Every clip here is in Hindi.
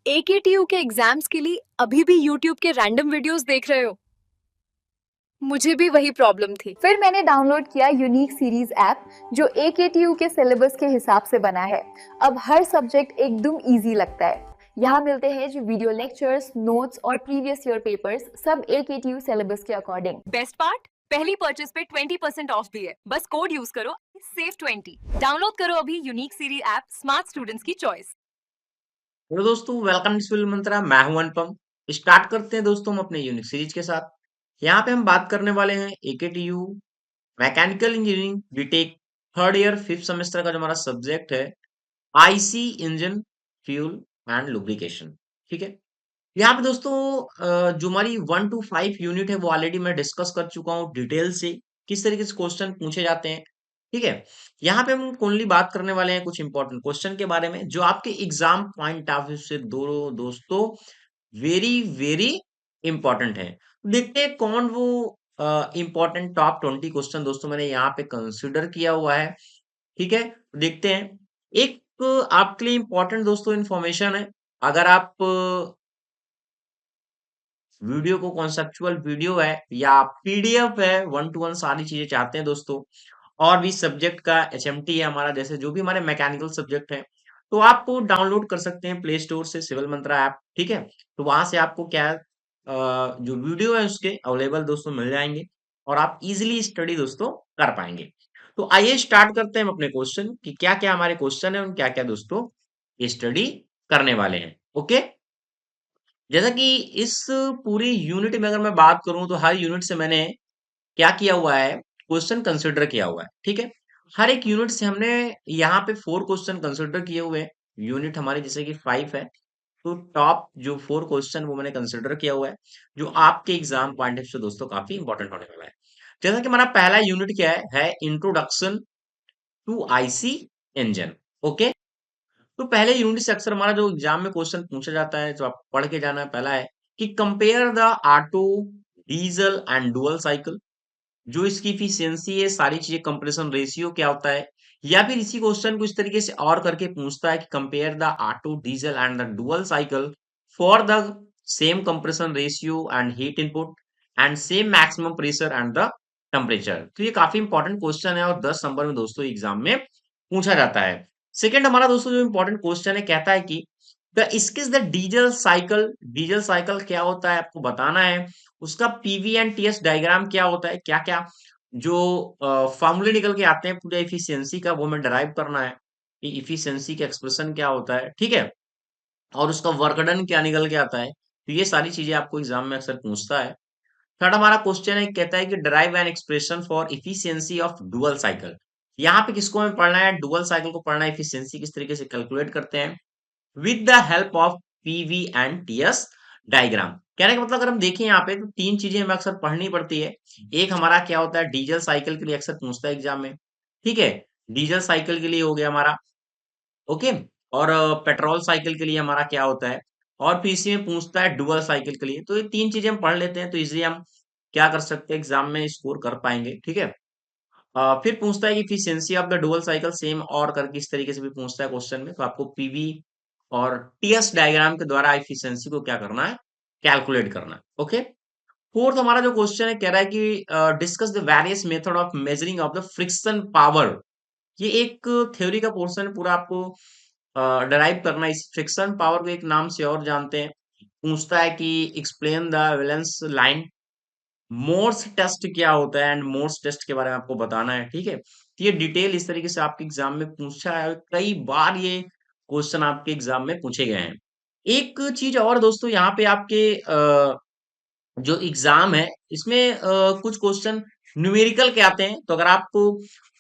एकेटीयू के एग्जाम्स के लिए अभी भी यूट्यूब के रैंडम वीडियोस देख रहे हो? मुझे भी वही प्रॉब्लम थी। फिर मैंने डाउनलोड किया यूनिक सीरीज ऐप जो एकेटीयू के सिलेबस के हिसाब से बना है। अब हर सब्जेक्ट एकदम इजी लगता है। यहाँ मिलते हैं जो वीडियो लेक्चर्स, नोट्स और प्रीवियस ईयर पेपर्स, सब एकेटीयू सिलेबस के अकॉर्डिंग। बेस्ट पार्ट, पहली परचेज पे 20% ऑफ भी है। बस कोड यूज करो, SAVE20। डाउनलोड करो अभी unique series app, smart students की चॉइस। हेलो दोस्तों, वेलकम टू फिल्म मंत्रा। मैं हूं अनुपम। स्टार्ट करते हैं दोस्तों हम अपने यूनिक सीरीज के साथ। यहाँ पे हम बात करने वाले हैं AKTU mechanical engineering BTech third year fifth semester का जो हमारा सब्जेक्ट है, IC engine fuel and lubrication. ठीक है। यहाँ पे दोस्तों जो हमारी 1 to 5 यूनिट है वो ऑलरेडी मैं डिस्कस कर चुका हूँ डिटेल से, किस तरीके से क्वेश्चन पूछे जाते हैं। ठीक है। यहाँ पे हम ओनली बात करने वाले हैं कुछ इंपॉर्टेंट क्वेश्चन के बारे में जो आपके एग्जाम पॉइंट ऑफ व्यू से दो दोस्तों वेरी वेरी इंपॉर्टेंट है। देखते हैं कौन वो इंपॉर्टेंट टॉप 20 क्वेश्चन दोस्तों मैंने यहाँ पे कंसिडर किया हुआ है। ठीक है। देखते हैं। एक आपके लिए इंपॉर्टेंट दोस्तों इन्फॉर्मेशन है। अगर आप वीडियो को कॉन्सेप्चुअल वीडियो है या पीडीएफ है, 1 to 1 सारी चीजें चाहते हैं दोस्तों, और भी सब्जेक्ट का एचएमटी है हमारा, जैसे जो भी हमारे मैकेनिकल सब्जेक्ट है, तो आप डाउनलोड कर सकते हैं प्ले स्टोर से सिविल मंत्रा ऐप। ठीक है। तो वहां से आपको क्या है, जो वीडियो है उसके अवेलेबल दोस्तों मिल जाएंगे और आप इजिली स्टडी दोस्तों कर पाएंगे। तो आइए स्टार्ट करते हैं हम अपने क्वेश्चन कि क्या क्या हमारे क्वेश्चन है और क्या क्या दोस्तों स्टडी करने वाले हैं। ओके। जैसा कि इस पूरी यूनिट में अगर मैं बात करूं तो हर यूनिट से मैंने क्या किया हुआ है, क्वेश्चन कंसिडर किया हुआ है। ठीक है। हर एक यूनिट से हमने यहाँ पे 4 क्वेश्चन कंसिडर किए हुए हैं। यूनिट हमारी जैसे कि 5 है, तो टॉप जो 4 क्वेश्चन वो मैंने कंसिडर किया हुआ है, जो आपके एग्जाम पॉइंट ऑफ से दोस्तों काफी इंपॉर्टेंट होने वाला है। जैसा कि हमारा पहला यूनिट क्या है introduction to IC engine. Okay. तो पहले यूनिट से अक्सर हमारा जो एग्जाम में क्वेश्चन पूछा जाता है, जो आप पढ़ के जाना है, पहला है कि compare the auto, diesel and dual cycle. जो इसकी इफिशियंसी है, सारी चीजें, कंप्रेशन रेशियो क्या होता है, या फिर इसी क्वेश्चन को इस तरीके से और करके पूछता है कि compare the auto, diesel and the dual cycle for the same compression ratio and heat input and same maximum pressure and the temperature. तो ये काफी इंपॉर्टेंट क्वेश्चन है और 10 नंबर में दोस्तों एग्जाम में पूछा जाता है। सेकंड हमारा दोस्तों जो इंपॉर्टेंट क्वेश्चन है, कहता है कि द इसकिस the diesel cycle. Diesel cycle क्या होता है आपको बताना है। उसका पीवी एंड टीएस डायग्राम क्या होता है, क्या क्या जो फॉर्मूले निकल के आते हैं पूरे इफिशियंसी का, वो हमें डराइव करना है कि इफिशियंसी का एक्सप्रेशन क्या होता है। ठीक है। और उसका वर्क डन क्या निकल के आता है। तो ये सारी चीजें आपको एग्जाम में अक्सर पूछता है। थर्ड हमारा क्वेश्चन है, कहता है कि drive an expression for efficiency of dual cycle. यहाँ पे किसको हमें पढ़ना है, डुअल साइकिल को पढ़ना है, इफिशियंसी किस तरीके से कैलकुलेट करते हैं with the help of PV and TS diagram. कहने का मतलब अगर हम देखें यहाँ पे तो 3 चीजें हमें अक्सर पढ़नी पड़ती है। एक हमारा क्या होता है, डीजल साइकिल के लिए अक्सर पूछता है एग्जाम में। ठीक है। डीजल साइकिल के लिए हो गया हमारा। ओके। और पेट्रोल साइकिल के लिए हमारा क्या होता है, और फिर इसी में पूछता है डुअल साइकिल के लिए। तो ये 3 चीजें हम पढ़ लेते हैं तो इजिली हम क्या कर सकते हैं, एग्जाम में स्कोर कर पाएंगे। ठीक है। फिर पूछता है कि efficiency of the dual cycle same और करके इस तरीके से भी पूछता है क्वेश्चन में, तो आपको पीवी और टीएस डायग्राम के द्वारा इफिशियंसी को क्या करना है, कैलकुलेट करना है। ओके। फोर्थ हमारा जो क्वेश्चन है, कह रहा है कि discuss the various method of measuring of the friction power. ये एक थ्योरी का पोर्शन पूरा आपको डराइव करना है। इस फ्रिक्शन पावर को एक नाम से और जानते हैं। पूछता है कि explain the valence line. Morse test क्या होता है एंड मोर्स टेस्ट के बारे में आपको बताना है। ठीक है। तो ये डिटेल इस तरीके से आपके एग्जाम में पूछा है, कई बार ये क्वेश्चन आपके एग्जाम में पूछे गए हैं। एक चीज और दोस्तों, यहाँ पे आपके जो एग्जाम है इसमें कुछ क्वेश्चन न्यूमेरिकल के आते हैं, तो अगर आपको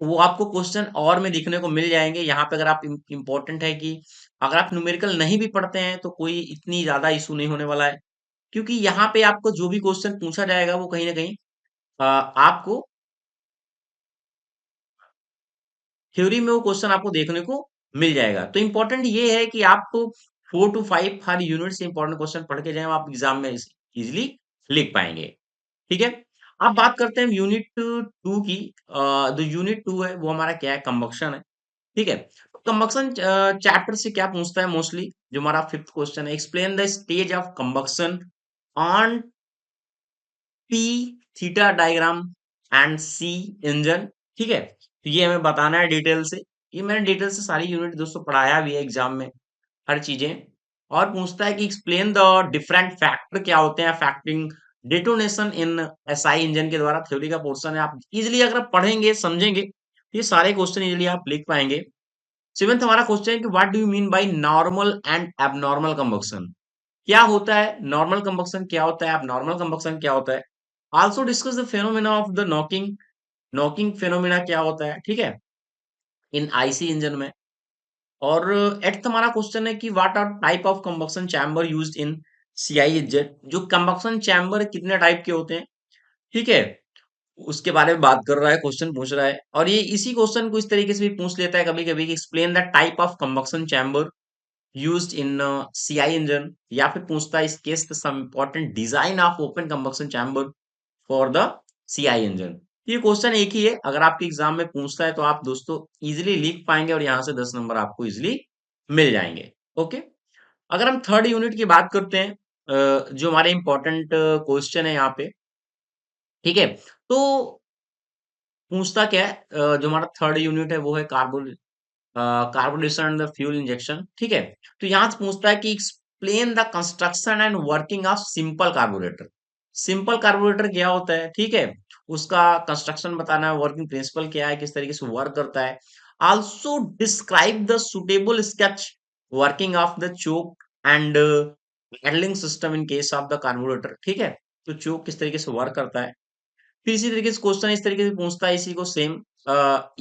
वो आपको क्वेश्चन और में देखने को मिल जाएंगे। यहाँ पे अगर आप इम्पोर्टेंट है कि अगर आप न्यूमेरिकल नहीं भी पढ़ते हैं तो कोई इतनी ज्यादा इशू नहीं होने वाला है, क्योंकि यहाँ पे आपको जो भी क्वेश्चन पूछा जाएगा वो कहीं ना कहीं आपको थ्योरी में वो क्वेश्चन आपको देखने को मिल जाएगा। तो इंपॉर्टेंट ये है कि आप 4 to 5 हर यूनिट से इंपॉर्टेंट क्वेश्चन पढ़ के जाएं, आप एग्जाम में इजिली लिख पाएंगे। ठीक है। अब बात करते हैं यूनिट 2 की। जो यूनिट 2 है वो हमारा क्या है, कंबक्शन है। ठीक है। कंबक्शन चैप्टर से क्या पूछता है मोस्टली, जो हमारा फिफ्थ क्वेश्चन है, explain the stage of combustion on P theta diagram and C engine. ठीक है, तो ये हमें बताना है डिटेल से। ये मैंने डिटेल से सारी यूनिट दोस्तों पढ़ाया भी है एग्जाम में, हर चीजें। और पूछता है कि एक्सप्लेन द डिफरेंट फैक्टर क्या होते हैं factoring detonation in SI engine के द्वारा। थ्योरी का पोर्शन है, आप इजिली अगर आप पढ़ेंगे समझेंगे ये सारे क्वेश्चन इजिली आप लिख पाएंगे। सेवेंथ हमारा क्वेश्चन है कि what do you mean by normal and abnormal combustion. क्या होता है नॉर्मल कंबक्शन, क्या होता है एबनॉर्मल कंबक्शन, क्या होता है। Also discuss the phenomena of the knocking, knocking phenomena क्या होता है, ठीक है, इन आईसी इंजन में। और एट्थ हमारा क्वेश्चन है कि what are type of combustion chamber used in CI engine. जो कंबक्शन चैम्बर कितने टाइप के होते हैं, ठीक है, उसके बारे में बात कर रहा है, क्वेश्चन पूछ रहा है। और ये इसी क्वेश्चन को इस तरीके से भी पूछ लेता है कभी कभी कि explain the type of combustion chamber used in CI engine, या फिर पूछता है इस case some important design of open combustion chamber for the CI engine। ये क्वेश्चन एक ही है, अगर आपके एग्जाम में पूछता है तो आप दोस्तों इजीली लिख पाएंगे और यहाँ से 10 नंबर आपको इजीली मिल जाएंगे। ओके, अगर हम थर्ड यूनिट की बात करते हैं, जो हमारे इंपॉर्टेंट क्वेश्चन है यहाँ पे, ठीक है, तो पूछता क्या है, जो हमारा थर्ड यूनिट है वो है carbon, carburation and the fuel injection. ठीक है, तो यहां से पूछता है कि explain the construction and working of simple carburettor. Simple carburettor क्या होता है, ठीक है, उसका कंस्ट्रक्शन बताना है, वर्किंग प्रिंसिपल क्या है, किस तरीके से वर्क करता है। Also describe the suitable sketch working of the choke and handling system in case of the carburettor. ठीक है, तो चोक किस तरीके से वर्क करता है। फिर इसी तरीके से क्वेश्चन इस तरीके से पूछता है इसी को सेम,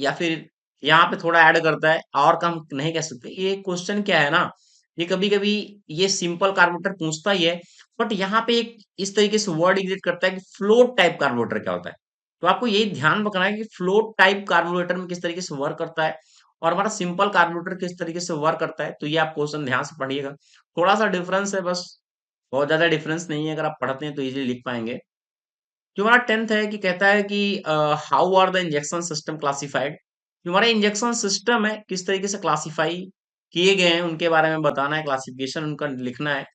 या फिर यहाँ पे थोड़ा ऐड करता है, और कम नहीं कह सकते। ये क्वेश्चन क्या है ना, ये कभी कभी ये सिंपल कार्बोरेटर पूछता ही है, बट यहाँ पे एक इस तरीके से वर्ड एग्जिट करता है कि फ्लोट टाइप कार्बोरेटर क्या होता है। तो आपको यही ध्यान रखना है कि फ्लोट टाइप कार्बोरेटर में किस तरीके से वर्क करता है और हमारा सिंपल कार्बोरेटर किस तरीके से वर्क करता है। तो ये आप क्वेश्चन ध्यान से पढ़िएगा, थोड़ा सा डिफरेंस है बस, बहुत ज्यादा डिफरेंस नहीं है, अगर आप पढ़ते हैं तो इजीली लिख पाएंगे। जो हमारा टेंथ है कि कहता है कि how are the injection system classified. जो हमारा इंजेक्शन सिस्टम है किस तरीके से क्लासिफाई किए गए हैं उनके बारे में बताना है, क्लासिफिकेशन उनका लिखना है,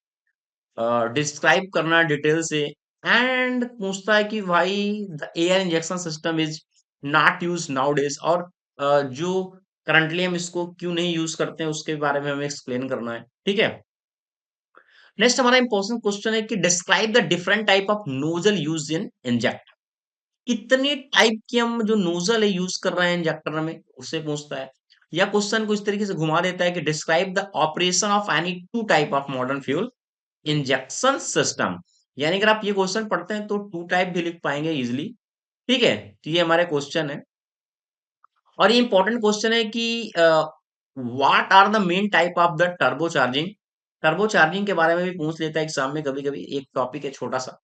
डिस्क्राइब करना है डिटेल से। एंड पूछता है कि भाई the air injection system is not use now days, और जो करंटली हम इसको क्यों नहीं यूज करते हैं उसके बारे में हमें एक्सप्लेन करना है। ठीक है, नेक्स्ट हमारा इंपॉर्टेंट क्वेश्चन है कि describe the different type of nozzle use in inject. कितने टाइप की हम जो नोजल है यूज कर रहे हैं इंजेक्टर में, उससे पूछता है। या क्वेश्चन को इस तरीके से घुमा देता है कि describe the operation of any two type of modern fuel injection system. यानी अगर आप ये क्वेश्चन पढ़ते हैं तो टू टाइप भी लिख पाएंगे इजिली। ठीक है, तो ये हमारे क्वेश्चन है। और ये इंपॉर्टेंट क्वेश्चन है कि what are the main type of the turbocharging. Turbocharging के बारे में भी पूछ लेता है एग्जाम में कभी कभी, एक टॉपिक है छोटा सा,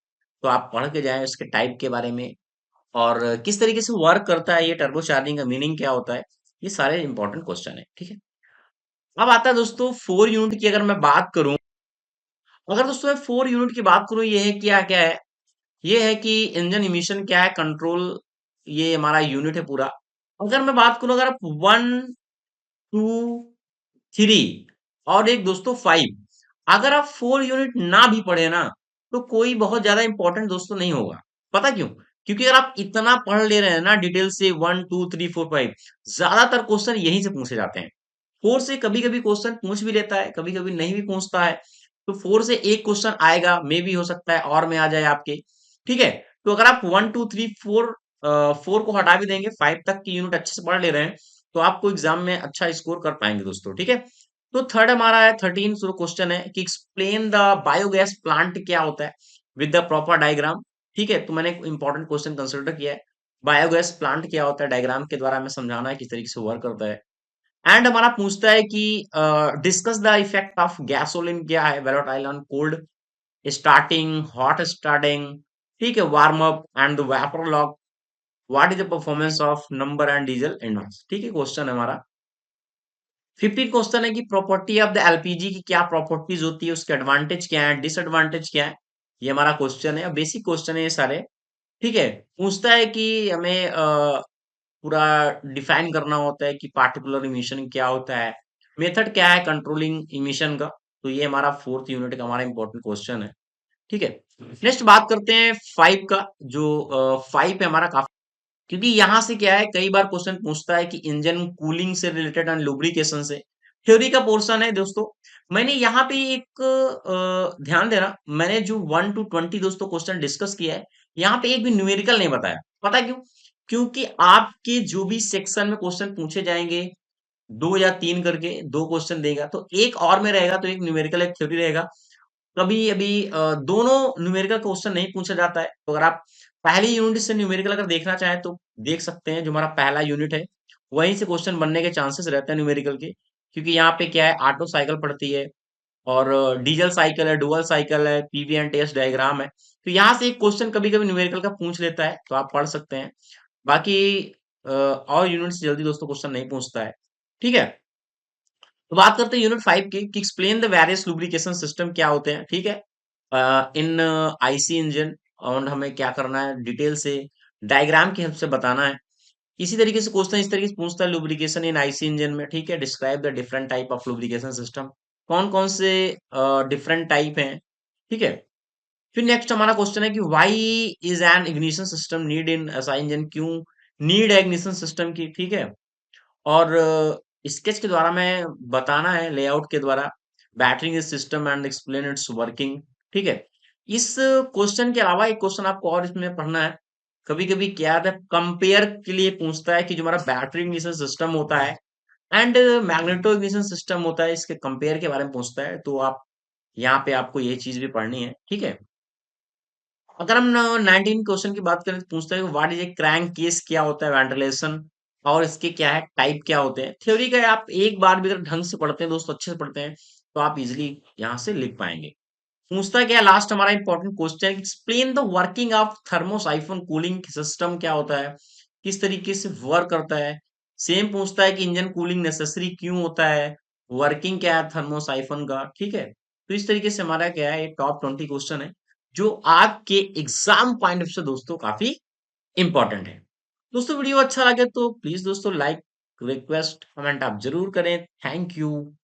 तो आप पढ़ के जाएं उसके टाइप के बारे में और किस तरीके से वर्क करता है ये टर्बो चार्जिंग, का मीनिंग क्या होता है। ये सारे इंपॉर्टेंट क्वेश्चन है। ठीक है, अब आता है दोस्तों फोर यूनिट की, अगर मैं बात करूं, अगर दोस्तों मैं फोर यूनिट की बात करूं, ये है क्या क्या है, ये है कि इंजन इमिशन क्या है, कंट्रोल, ये हमारा यूनिट है पूरा। अगर मैं बात करूं, अगर आप वन टू थ्री और एक दोस्तों फाइव, अगर आप फोर यूनिट ना भी पढ़े ना तो कोई बहुत ज्यादा इंपॉर्टेंट दोस्तों नहीं होगा। पता क्यों? क्योंकि अगर आप इतना पढ़ ले रहे हैं ना डिटेल से, one two three four five, ज्यादातर क्वेश्चन यहीं से पूछे जाते हैं। फोर से कभी कभी क्वेश्चन पूछ भी लेता है, कभी कभी नहीं भी पूछता है। तो फोर से एक क्वेश्चन आएगा, मे भी हो सकता है और में आ जाए आपके। ठीक है, तो अगर आप one two three four, four को हटा भी देंगे, फाइव तक की यूनिट अच्छे से पढ़ ले रहे हैं तो आपको एग्जाम में अच्छा स्कोर कर पाएंगे दोस्तों। ठीक है, तो थर्ड हमारा है 13 क्वेश्चन है कि एक्सप्लेन द बायोगैस प्लांट क्या होता है विद द प्रॉपर डायग्राम। ठीक है, तो मैंने एक इंपॉर्टेंट क्वेश्चन कंसिडर किया है, बायोगैस प्लांट क्या होता है, डायग्राम के द्वारा हमें समझाना है किस तरीके से वर्क करता है। एंड हमारा पूछता है कि discuss the effect of gasoline क्या है, volatile on cold starting, hot starting, ठीक है, warm up and the vapour lock, what is the performance of number and diesel index. ठीक है, क्वेश्चन है हमारा। 15 क्वेश्चन है कि प्रॉपर्टी ऑफ द एलपीजी की क्या प्रॉपर्टीज होती है, उसके एडवांटेज क्या है, डिसएडवांटेज क्या है। ये हमारा क्वेश्चन है, बेसिक क्वेश्चन है ये सारे। ठीक है, पूछता है कि हमें पूरा डिफाइन करना होता है कि पार्टिकुलर इमिशन क्या होता है, मेथड क्या है कंट्रोलिंग इमिशन का। तो ये हमारा 4th यूनिट का हमारा इंपॉर्टेंट क्वेश्चन है। ठीक है, नेक्स्ट बात करते हैं 5 का। जो 5 है हमारा काफी, क्योंकि यहाँ से क्या है, कई बार क्वेश्चन पूछता है कि इंजन कूलिंग से रिलेटेड एंड लुब्रिकेशन से। थ्योरी का पोर्शन है दोस्तों। मैंने यहाँ पे एक ध्यान देना, मैंने जो 1 to 20 दोस्तों क्वेश्चन डिस्कस किया है, यहाँ पे एक भी न्यूमेरिकल नहीं बताया। पता क्यों? क्योंकि आपके जो भी सेक्शन में क्वेश्चन पूछे जाएंगे, 2 या 3 करके 2 क्वेश्चन देगा, तो एक और में रहेगा, तो एक न्यूमेरिकल एक थ्योरी रहेगा। कभी अभी दोनों न्यूमेरिकल क्वेश्चन नहीं पूछा जाता है। तो अगर आप पहली यूनिट से न्यूमेरिकल अगर देखना चाहें तो देख सकते हैं, जो हमारा पहला यूनिट है वहीं से क्वेश्चन बनने के चांसेस रहते हैं न्यूमेरिकल के। क्योंकि यहाँ पे क्या है, ऑटो साइकिल पड़ती है, और डीजल साइकिल है, डुअल साइकिल है, पीवी एंड टेस्ट डायग्राम है। तो यहाँ से एक क्वेश्चन कभी कभी न्यूमेरिकल का पूछ लेता है, तो आप पढ़ सकते हैं। बाकी और यूनिट से जल्दी दोस्तों क्वेश्चन नहीं पूछता है। ठीक है, तो बात करते हैं यूनिट 5 की, कि explain the various lubrication system क्या होते हैं। ठीक है, इन आईसी इंजन, और हमें क्या करना है, डिटेल से डायग्राम की हेल्प से बताना है। इसी तरीके से क्वेश्चन इस तरीके से पूछता है, लुब्रिकेशन इन आईसी इंजन में। ठीक है, describe the different type of lubrication system, कौन कौन से डिफरेंट टाइप हैं। ठीक है, फिर नेक्स्ट हमारा क्वेश्चन है कि why is an ignition system need in SI engine, क्यों नीड है इग्निशन सिस्टम की। ठीक है, और स्केच के द्वारा में बताना है, लेआउट के द्वारा, battery system and explain it's working. ठीक है, इस क्वेश्चन के अलावा एक क्वेश्चन आपको और इसमें पढ़ना है। कभी कभी क्या आता है, कंपेयर के लिए पूछता है कि जो हमारा बैटरी इग्निशन सिस्टम होता है एंड मैग्नेटो इग्निशन सिस्टम होता है, इसके कंपेयर के बारे में पूछता है। तो आप यहाँ पे आपको ये चीज भी पढ़नी है। ठीक है, अगर हम 19 क्वेश्चन की बात करें तो पूछता है what is a crank case, क्या होता है वेंटिलेशन, और इसके क्या है टाइप क्या होते हैं। थ्योरी का आप एक बार भी अगर ढंग से पढ़ते हैं दोस्तों, अच्छे से पढ़ते हैं, तो आप इजिली यहाँ से लिख पाएंगे। पूछता है क्या, लास्ट हमारा important question, explain the working of thermosiphon cooling system, क्या होता है, किस तरीके से वर्क करता है। सेम पूछता है कि इंजन कूलिंग नेसेसरी क्यों होता है, वर्किंग क्या है थर्मोसाइफन का। ठीक है, तो इस तरीके से हमारा क्या है, टॉप 20 क्वेश्चन है, जो आपके एग्जाम पॉइंट ऑफ से दोस्तों काफी इंपॉर्टेंट है। दोस्तों वीडियो अच्छा लगे तो प्लीज दोस्तों लाइक, रिक्वेस्ट, कमेंट आप जरूर करें। Thank you.